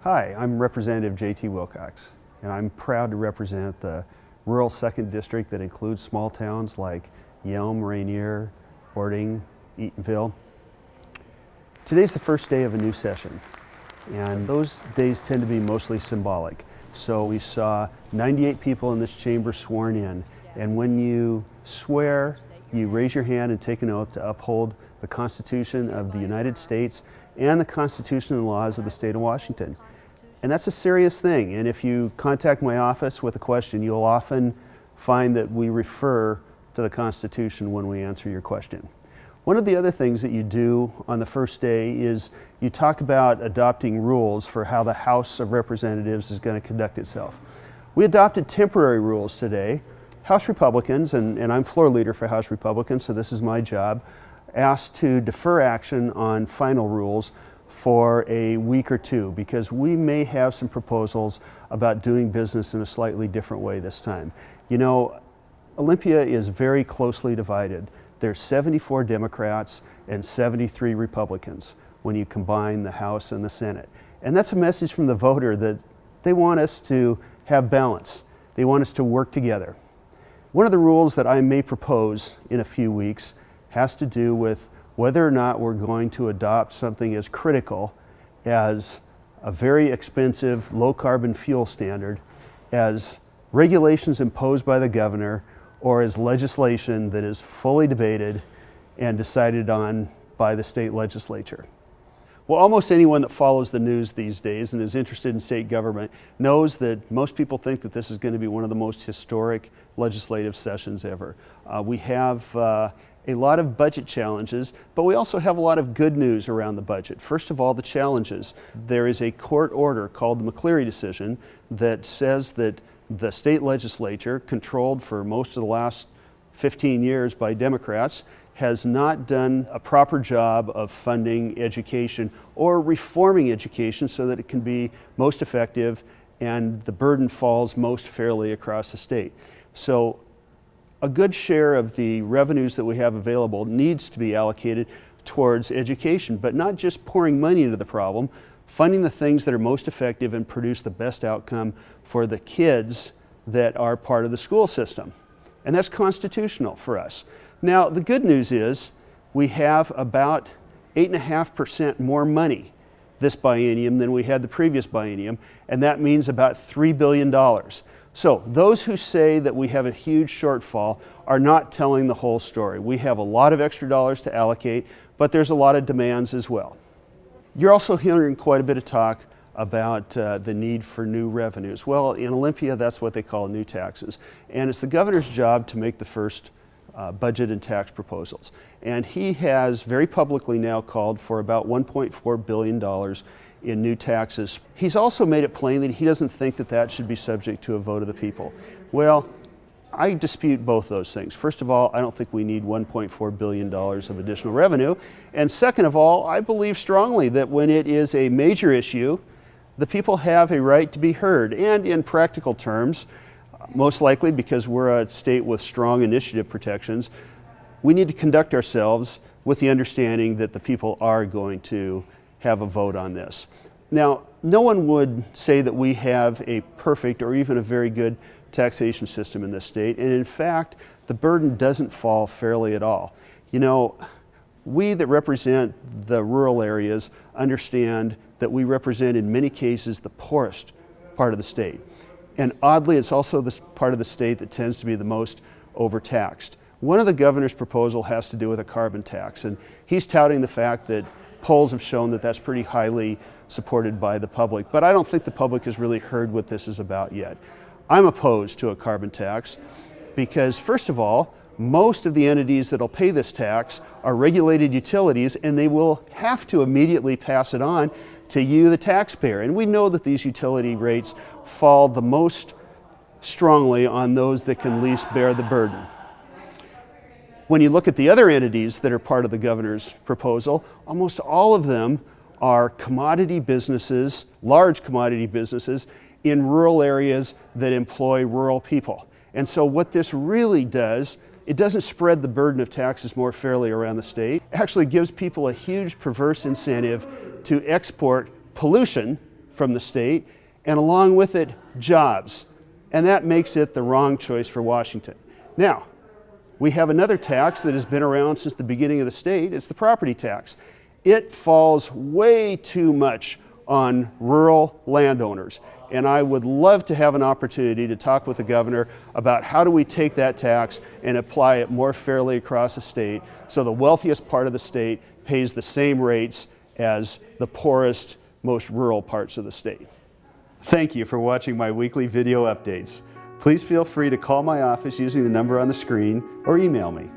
Hi, I'm Representative jt-wilcox, and I'm proud to represent the rural 2nd District that includes small towns like Yelm, Rainier, Ording, Eatonville. Today's the first day of a new session, and those days tend to be mostly symbolic. So we saw 98 people in this chamber sworn in, and when you swear, you raise your hand and take an oath to uphold the Constitution of the United States and the Constitution and laws of the state of Washington. And that's a serious thing, and if you contact my office with a question, you'll often find that we refer to the Constitution when we answer your question. One of the other things that you do on the first day is you talk about adopting rules for how the House of Representatives is going to conduct itself. We adopted temporary rules today. House Republicans, and I'm floor leader for House Republicans, so this is my job, asked to defer action on final rules for a week or two because we may have some proposals about doing business in a slightly different way this time. You know, Olympia is very closely divided. There's 74 Democrats and 73 Republicans when you combine the House and the Senate. And that's a message from the voter that they want us to have balance. They want us to work together. One of the rules that I may propose in a few weeks has to do with whether or not we're going to adopt something as critical as a very expensive low-carbon fuel standard, as regulations imposed by the governor, or as legislation that is fully debated and decided on by the state legislature. Well, almost anyone that follows the news these days and is interested in state government knows that most people think that this is going to be one of the most historic legislative sessions ever. We have a lot of budget challenges, but we also have a lot of good news around the budget. First of all, the challenges. There is a court order called the McCleary decision that says that the state legislature, controlled for most of the last 15 years by Democrats, has not done a proper job of funding education or reforming education so that it can be most effective and the burden falls most fairly across the state. So a good share of the revenues that we have available needs to be allocated towards education, but not just pouring money into the problem, funding the things that are most effective and produce the best outcome for the kids that are part of the school system. And that's constitutional for us. Now, the good news is we have about 8.5% more money this biennium than we had the previous biennium, and that means about $3 billion. So those who say that we have a huge shortfall are not telling the whole story. We have a lot of extra dollars to allocate, but there's a lot of demands as well. You're also hearing quite a bit of talk about the need for new revenues. Well, in Olympia, that's what they call new taxes. And it's the governor's job to make the first budget and tax proposals. And he has very publicly now called for about $1.4 billion in new taxes. He's also made it plain that he doesn't think that that should be subject to a vote of the people. Well, I dispute both those things. First of all, I don't think we need $1.4 billion of additional revenue. And second of all, I believe strongly that when it is a major issue, the people have a right to be heard. And in practical terms, most likely because we're a state with strong initiative protections, we need to conduct ourselves with the understanding that the people are going to have a vote on this. Now, no one would say that we have a perfect or even a very good taxation system in this state, and in fact, the burden doesn't fall fairly at all. You know, we that represent the rural areas understand that we represent in many cases the poorest part of the state. And oddly, it's also the part of the state that tends to be the most overtaxed. One of the governor's proposal has to do with a carbon tax, and he's touting the fact that polls have shown that that's pretty highly supported by the public, but I don't think the public has really heard what this is about yet. I'm opposed to a carbon tax because, first of all, most of the entities that'll pay this tax are regulated utilities, and they will have to immediately pass it on to you, the taxpayer. And we know that these utility rates fall the most strongly on those that can least bear the burden. When you look at the other entities that are part of the governor's proposal, almost all of them are commodity businesses, large commodity businesses in rural areas that employ rural people. And so what this really does, it doesn't spread the burden of taxes more fairly around the state. It actually gives people a huge perverse incentive to export pollution from the state, and along with it, jobs. And that makes it the wrong choice for Washington. Now, we have another tax that has been around since the beginning of the state. It's the property tax. It falls way too much on rural landowners. And I would love to have an opportunity to talk with the governor about how do we take that tax and apply it more fairly across the state so the wealthiest part of the state pays the same rates as the poorest, most rural parts of the state. Thank you for watching my weekly video updates. Please feel free to call my office using the number on the screen or email me.